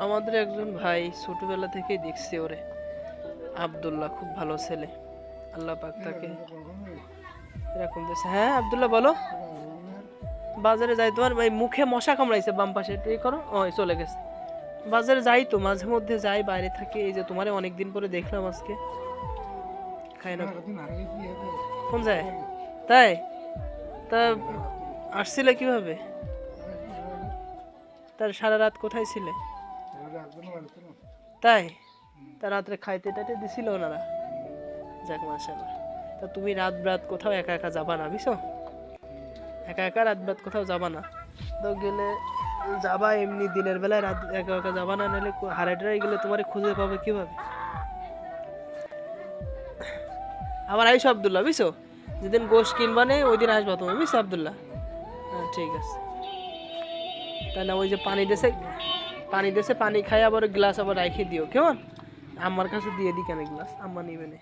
আমাদের একজন ভাই ছোটবেলা থেকেই দেখছি ওরে, আব্দুল্লাহ, খুব ভালো ছেলে। আল্লাহ পাক তাকে এরকম দিয়েছে। হ্যাঁ আব্দুল্লাহ বলো। বাজারে যাই, তোমার ভাই মুখে মশা কামড়াইছে বাম পাশে, একটু ইয়ে করো। ও চলে গেছে। বাজারে যাই তো, মাঝে মধ্যে যাই, বাইরে থাকি। এই যে তোমারে অনেকদিন পরে দেখলাম আজকে। খাই না কোন যায়? তাই? তা আসছিলে কিভাবে? তার সারা রাত কোথায় ছিলে? তাই? তা রাত্রে খাইতে টাইতে দিছিল ওনারা? যাক মাশাআল্লাহ। তা তুমি রাত রাত কোথাও একা একা যাবা না, বুঝছো? একা একা রাত রাত কোথাও যাবা না। তো গেলে যাবা এমনি দিনের বেলায়, রাত একা একা যাবা না, নাহলে হারাই টারাই গেলে তোমারে খুঁজে পাবে কিভাবে? আবার আইসো আব্দুল্লাহ, বুঝছো? যেদিন গোশ কিনবা নে ওই দিন আসবা তুমি, বুঝছো আব্দুল্লাহ? হ্যাঁ ঠিক আছে। তাই না, ওই যে পানি দেশে পানি খাই, আবার গ্লাস আবার রাখে দিও কেমন? আমার কাছে দিয়ে দি কেন গ্লাস, আম্মা নিবে না।